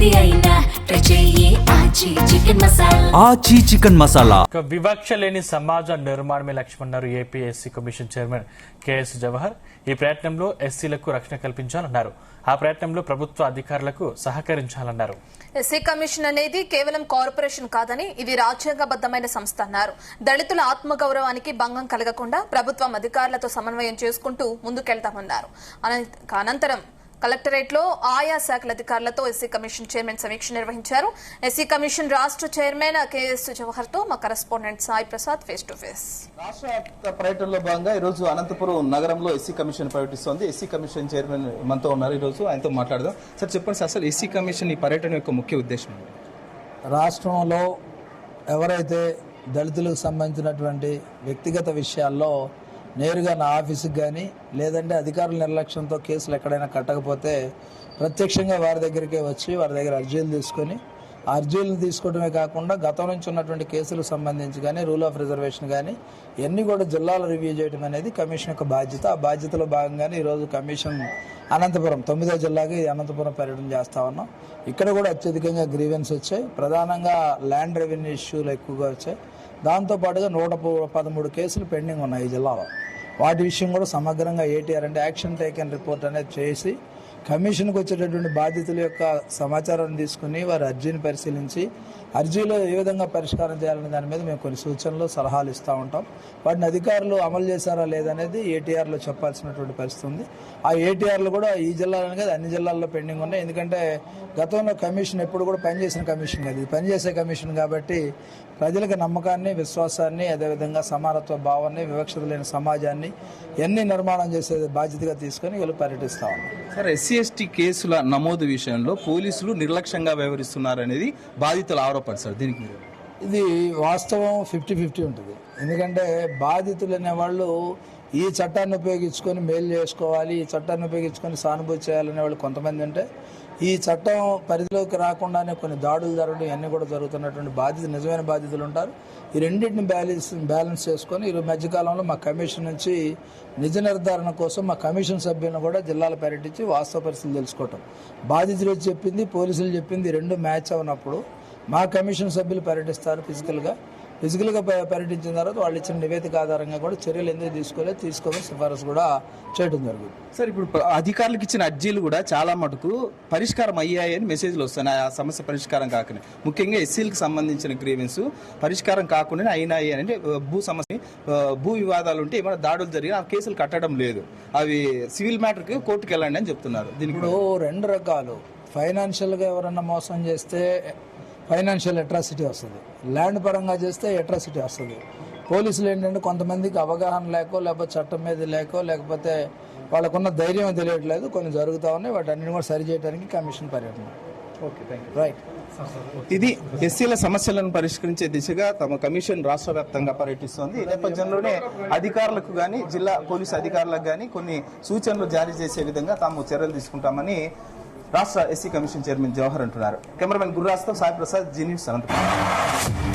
ఏది అయినా ట్రై చెయ్యి ఆచి చికెన్ మసాలా. వివక్ష లేని సమాజ నిర్మాణమే లక్ష్యమన్నారు AP SC commission chairman KS Jawahar. ఈ ప్రయత్నంలో ఎస్సీలకు రక్షణ కల్పించాలన్నారు. ఆ ప్రయత్నంలో ప్రభుత్వ అధికారులకు సహకరించాలన్నారు. ఎస్సీ కమిషన్ అనేది కేవలం కార్పొరేషన్ కాదని ఇది రాజ్యాంగబద్దమైన సంస్థ అన్నారు. దళితుల ఆత్మగౌరవానికి భంగం కలగకుండా ప్రభుత్వం అధికారులతో సమన్వయం చేసుకుంటూ ముందుకెళ్తామన్నారు. అనంతరం కలెక్టరేట్ లో ఆయా శాఖల అధికారులతో ఎస్సీ కమిషన్ చైర్మన్ సమీక్ష నిర్వహించారు. ఎస్సీ కమిషన్ రాష్ట్ర చైర్మన్ కేఎస్ జవహర్ తో మా correspondent Sai Prasad face to face. రాష్ట్ర పర్యటనలో భాగంగా ఈరోజు అనంతపురం నగరంలో ఎస్సీ కమిషన్ పర్యటిస్తోంది. ఎస్సీ కమిషన్ చైర్మన్ మనతో ఉన్నారు. ఈరోజు ఆయనతో మాట్లాడదాం. సార్ చెప్పండి సార్, అసలు ఎస్సీ కమిషన్ ఈ పర్యటన యొక్క ముఖ్య ఉద్దేశం? రాష్ట్రంలో ఎవరైతే దళితులకు సంబంధించినటువంటి వ్యక్తిగత విషయాల్లో నేరుగా నా ఆఫీసుకి కానీ లేదంటే అధికారుల నిర్లక్ష్యంతో కేసులు ఎక్కడైనా కట్టకపోతే ప్రత్యక్షంగా వారి దగ్గరికే వచ్చి వారి దగ్గర అర్జీలు తీసుకొని ఆ అర్జీలను తీసుకోవడమే కాకుండా గతం నుంచి ఉన్నటువంటి కేసులకు సంబంధించి కానీ రూల్ ఆఫ్ రిజర్వేషన్ కానీ ఇవన్నీ కూడా జిల్లాలో రివ్యూ చేయడం అనేది కమిషన్ యొక్క బాధ్యత. ఆ బాధ్యతలో భాగంగానే ఈరోజు కమిషన్ అనంతపురం 9వ జిల్లాకి అనంతపురం పర్యటన చేస్తా ఉన్నాం. ఇక్కడ కూడా అత్యధికంగా గ్రీవెన్స్ వచ్చాయి. ప్రధానంగా ల్యాండ్ రెవెన్యూ ఇష్యూలు ఎక్కువగా వచ్చాయి. దాంతోపాటుగా 113 కేసులు పెండింగ్ ఉన్నాయి ఈ జిల్లాలో. వాటి విషయం కూడా సమగ్రంగా ఏటీఆర్ అంటే యాక్షన్ టేకెన్ రిపోర్ట్ అనేది చేసి కమిషన్కి వచ్చేటటువంటి బాధితుల యొక్క సమాచారాన్ని తీసుకుని వారి అర్జీని పరిశీలించి అర్జీలో ఏ విధంగా పరిష్కారం చేయాలనే దాని మీద మేము కొన్ని సూచనలు సలహాలు ఇస్తూ ఉంటాం. వాటిని అధికారులు అమలు చేశారా లేదనేది ఏటీఆర్లో చెప్పాల్సినటువంటి పరిస్థితి ఉంది. ఆ ఏటీఆర్లు కూడా ఈ జిల్లాలోనే కాదు అన్ని జిల్లాల్లో పెండింగ్ ఉన్నాయి. ఎందుకంటే గతంలో కమిషన్ ఎప్పుడు కూడా పనిచేసిన కమిషన్ కాదు, ఇది పనిచేసే కమిషన్ కాబట్టి ప్రజలకు నమ్మకాన్ని విశ్వాసాన్ని అదేవిధంగా సమానత్వ భావాన్ని వివక్షత లేని సమాజాన్ని ఎన్ని నిర్మాణం చేసే బాధ్యతగా తీసుకొని వీళ్ళు పర్యటిస్తా ఉన్నారు. సార్, ఎస్సీ ఎస్టీ కేసుల నమోదు విషయంలో పోలీసులు నిర్లక్ష్యంగా వ్యవహరిస్తున్నారనేది బాధితుల ఆరోపణ సార్. దీనికి ఇది వాస్తవం 50-50 ఉంటుంది. ఎందుకంటే బాధితులు అనేవాళ్ళు ఈ చట్టాన్ని ఉపయోగించుకొని మేలు చేసుకోవాలి, ఈ చట్టాన్ని ఉపయోగించుకొని సానుభూతి చేయాలనే వాళ్ళు కొంతమంది ఉంటే ఈ చట్టం పరిధిలోకి రాకుండానే కొన్ని దాడులు జరగడం ఇవన్నీ కూడా జరుగుతున్నటువంటి బాధితులు నిజమైన బాధితులు ఉంటారు. ఈ రెండింటిని బ్యాలెన్స్ చేసుకొని ఈ మధ్యకాలంలో మా కమిషన్ నుంచి నిజ నిర్ధారణ కోసం మా కమిషన్ సభ్యులను కూడా జిల్లాలో పర్యటించి వాస్తవ పరిస్థితులు తెలుసుకోవటం, బాధితులు చెప్పింది పోలీసులు చెప్పింది రెండు మ్యాచ్ అవునప్పుడు మా కమిషన్ సభ్యులు పర్యటిస్తారు. ఫిజికల్గా పర్యటించిన తర్వాత వాళ్ళు ఇచ్చిన నివేదిక ఆధారంగా కూడా చర్యలు ఎందుకు తీసుకోమని సిఫారసు కూడా చేయడం జరుగుతుంది. సార్, ఇప్పుడు అధికారులకు ఇచ్చిన అర్జీలు కూడా చాలా మటుకు పరిష్కారం అయ్యాయని మెసేజ్లు వస్తున్నాయి. ఆ సమస్య పరిష్కారం కాకుండా ముఖ్యంగా ఎస్సీలకు సంబంధించిన గ్రీవెన్స్ పరిష్కారం కాకుండా అయినాయి అంటే భూ వివాదాలు ఉంటే ఏమైనా దాడులు జరిగిన ఆ కేసులు కట్టడం లేదు, అవి సివిల్ మ్యాటర్కి కోర్టుకు వెళ్ళండి అని చెప్తున్నారు. దీనికి ఇప్పుడు రెండు రకాలు. ఫైనాన్షియల్గా ఎవరన్నా మోసం చేస్తే ఫైనాన్షియల్ అట్రాసిటీ వస్తుంది, ల్యాండ్ పరంగా చేస్తే అట్రాసిటీ వస్తుంది. పోలీసులు ఏంటంటే కొంతమందికి అవగాహన లేకపోతే చట్టం మీద లేకపోతే వాళ్ళకున్న ధైర్యం తెలియట్లేదు, కొన్ని జరుగుతూ ఉన్నాయి. వాటన్నిటిని కూడా సరి చేయడానికి కమిషన్ పర్యటన. రైట్. ఇది ఎస్సీల సమస్యలను పరిష్కరించే దిశగా తమ కమిషన్ రాష్ట్ర వ్యాప్తంగా పర్యటిస్తోంది. ఈ నేపథ్యంలోనే అధికారులకు గానీ జిల్లా పోలీసు అధికారులకు గానీ కొన్ని సూచనలు జారీ చేసే విధంగా తాము చర్యలు తీసుకుంటామని రాష్ట్ర ఎస్సీ కమిషన్ చైర్మన్ జవహర్ అంటున్నారు. కెమెరామెన్ గుర్రాజ్తో సాయి ప్రసాద్, జీ న్యూస్ అనంతపురం.